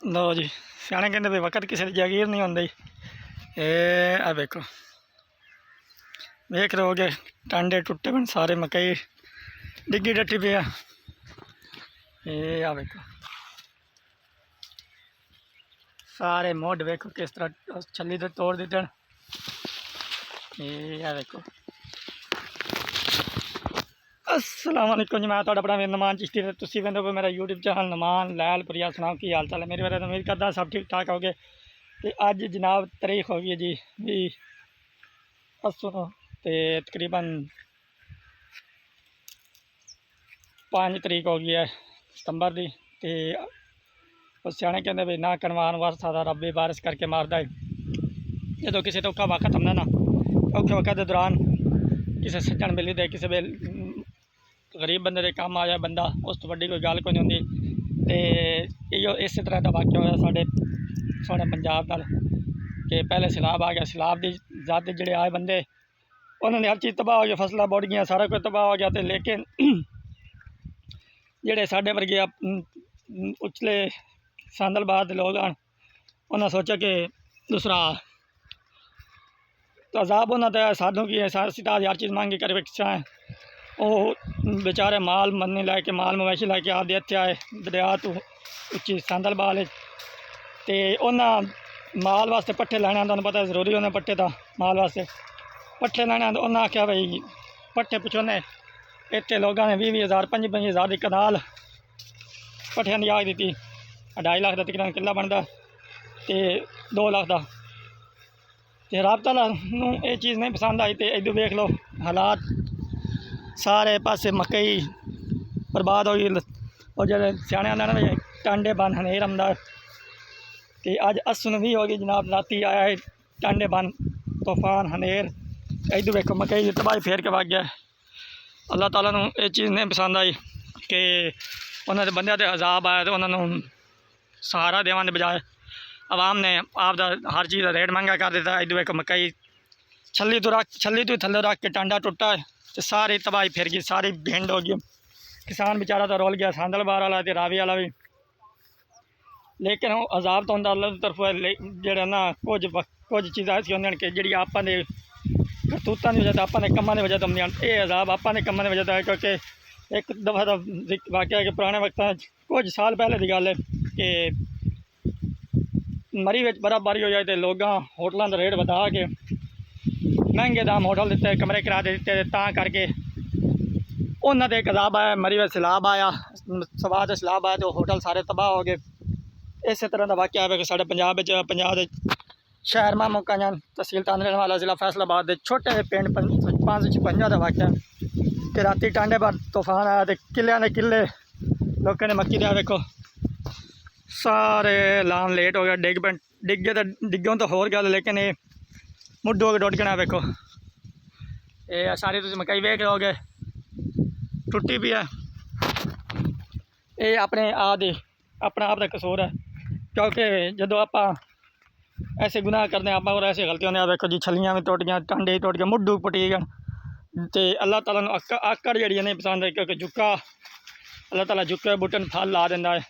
लो जी सियाने कहते भी वक्त किसी की जागीर नहीं होंगी। ये देखो देख रहे हो गए टांडे टुटे बन सारे मकई डिग्गी डटी पे है। देखो सारे मोड वेखो किस तरह छली तो तोड़ दिते हैं। ये देखो अस्सलाम वालेकुम जी, मैं तो अपना नमान चिश्ती है। तुम वेंदे हो मेरा यूट्यूब चैनल नमान लैल परिया। सुनाओ की हाल चाल है? मेरी वजह उम्मीद करता सब ठीक ठाक हो गए। तो अज जनाब तारीख हो गई जी भी असो तो तकरीबन 5 तरीक हो गई है सितंबर की। तो सियाने कहते भी ना करवान वास्ता रब भी बारिश करके मारदा है। जो किसी तो औखा वक्त हमने ना औखे वक्त के दौरान किसी सज्जन मिली दे किसी गरीब बंदे दे काम आ जाए बंदा उस तो वड्डी कोई गल कोई नहीं होंदी। तो इो इस तरह का वाक्य होया साढ़े पंजाब नाल कि पहले सैलाब आ गया। सैलाब की जद जोड़े आए बंदे उन्होंने हर चीज़ तबाह हो गई, फसलें बुड़ गई, सारा कुछ तबाह हो गया। तो लेकिन जोड़े साढ़े वर्गे उछले सांदलबाद के लोग हैं उन्हें सोचा कि दूसरा तो अजाब उन्होंने साधु की सीधा हर चीज़ मांगी कर है। वो बेचारे माल मन्नी लैके माल मवेशी लैके आपदे इत्थे आए दरिया तो उच्ची सांदलबाल। तो उन्हें माल वास्ते पट्ठे लैने तुहानूं पता जरूरी उन्हें पट्ठे का माल वास्ते पट्ठे लैने। उन्हें आख्या भाई पट्ठे पुछोने इतने लोगों ने 20,000 25,000 की कनाल पट्ठियां की आग दी। 2.5 लाख का तकरीबन किला बनता तो 2 लाख का। तो रब तआला नूं ये चीज़ नहीं पसंद आई। तो इधर वेख लो हालात सारे पासे मकई बर्बाद हो गई। और जो सियाने आंदे ना टांडे बन हनेर आंदा कि अज असुन भी हो गई जनाब। राती आया है टांडे बन तूफान हनेर। इधर वेखो मकई तबाही फेर के वग गया। अल्लाह ताला नूं ये चीज़ नहीं पसंद आई कि उन्होंने बंदे ते अजाब आया तो उन्होंने सहारा देने के बजाय आवाम ने आपका हर चीज़ का रेट महंगा कर दिता। इधर वेखो मकई छली तो थले रख के टांडा टुटा है तो सारी तबाही फिर गई, सारी भिंड हो गई। किसान बेचारा तो रोल गया सांदलबार वाला तो रावी वाला भी। लेकिन वो अजाब तो अल्लाह की तरफ जो ना कुछ चीज़ां ऐसी होंगे कि जी आपां दे करतूतां की वजह तो आपां दे कम्मां की वजह तो आउंदियां। ये अजाब आपां दे कम्मां की वजह तो है क्योंकि एक दफ़ा का वाक़या है कि पुराने वक्त कुछ साल पहले की गल है कि मरी में बराबारी हो जाए तो लोगों होटलों का रेट बढ़ा के महंगे दाम होटल दिते, कमरे किराए दिते, करके उन्होंने एक अजाब आया। मरी में सैलाब आया, सवाद सैलाब आया तो होटल सारे तबाह हो गए। इस तरह का वाक़या है कि साढ़े पंजाब के शहर मामूका तहसील तांदरेवाला वाला जिला फैसलाबाद के छोटे से पिंड 556 का वाक़या कि राती टांडे पर तूफान आया तो किले ने किले लोगों ने मक्की दिया। देखो सारे लान लेट हो गया, डिगे तो डिगों तो होर गल लेकिन ये मुड्डू हो के डुट गया। देखो ये सारी तुम मकई वेख रहे हो गए टुटी भी है। ये अपने आप का कसूर है क्योंकि जो आप ऐसे गुनाह करते हैं आप और ऐसे गलतियां होंगे। देखो जी छलियां भी टुट गई, टांडे टुट गए, मुड्डू पटी गए। तो अल्लाह ताला नूं आकड़ जी नहीं पसंद है क्योंकि जुक्का अल्लाह ताला जुक्के बूटे फल ला देंदा है।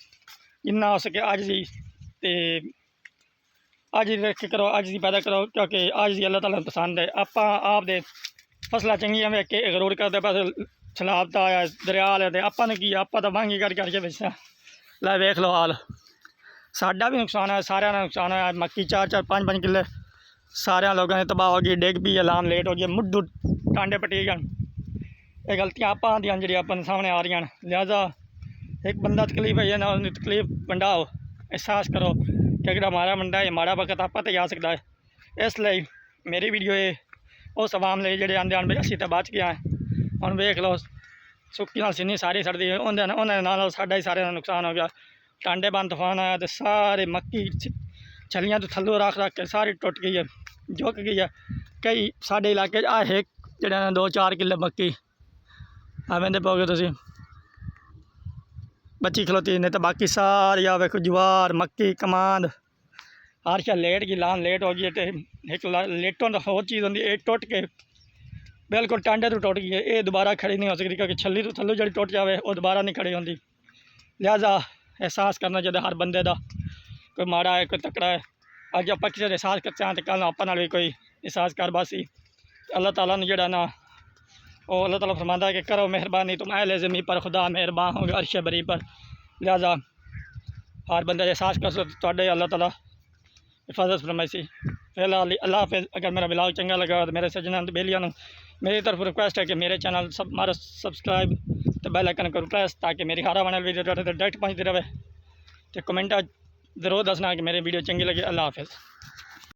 जिन्ना हो सके अज दी अज रख करो, अज दी पैदा करो क्योंकि अज दी अल्लाह ताला नूं पसंद है। आप दे फसलां चंगियां वेख के गरूर करते पास सैलाब तो आया दरिया आए तो आपां ने की आप तो महंगी करके बेचा। लै वेख लो हाल साडा भी नुकसान है, सारे नुकसान है। मक्की 4-4 5-5 किले सारे लोगों ने तबाह हो गई, डिग भी अलाम लेट हो गई, मुड्डू टांडे पटी गए। ये गलतियाँ आपां दियां जी अपन सामने आ रही हैं। लिहाजा एक बंदा तकलीफ है ना उन्हें तकलीफ वंडाओ, एहसास करो कि अगर हमारा बंदा है माड़ा वक्त आप तो आ सकता है। इसलिए मेरी वीडियो ये उस आवाम ले जोड़े आते हैं असी तो बच गया है। हम वेख लो सुक्की नाल सिन्नी सारी सड़ती उन्होंने साडा ही सारे नुकसान हो गया। टांडे बन तूफान आया तो सारे मक्की छलियां तो थल्लों रख के सारी टुट गई है, झुक गई है। कई साढ़े इलाके है जोड़े 2-4 किले मक्की आवेंदे पाओगे तुम बची खलोती नहीं तो बाकी सारी आ वेखो जवार मक्की कमांद हर शा लेट गई, लान लेट हो गई। तो एक लेटों तो होर चीज़ होंगी ये टुट के बिल्कुल टांडे तो टुट गई है। ये दोबारा खड़ी नहीं हो सकती क्योंकि छली तो थल्लों जी टुट जाए वो दोबारा नहीं खड़ी होंगी। लिहाजा एहसास करना चाहिए हर बंदे का कोई माड़ा है कोई तकड़ा है। अज आप किसी का एहसास करते हैं तो कल अपना भी कोई एहसास कर बासी। अल्लाह ताला ने जड़ा ना वो अल्लाह ताला फरमाता है कि करो मेहरबानी तुम अहले ज़मीन पर, खुदा मेहरबान होगा अर्श बरी पर। लिहाजा हर बंदा एहसास कर सकते अल्लाह ताला हिफाजत फरमाई। फिलहाल अल्लाह हाफ़िज़। अगर मेरा ब्लॉग चंगा लगा तो मेरे सजना बेलिया मेरी तरफ रिक्वेस्ट है कि मेरे चैनल हमारा सब्सक्राइब तो बेल आइकन करो प्रेस, ताकि मेरी हर आने वाली वीडियो डायरेक्ट पहुँचती रहे। तो कमेंट ज़रूर दसना कि मेरी वीडियो चंगी लगी। अल्लाह हाफ़िज़।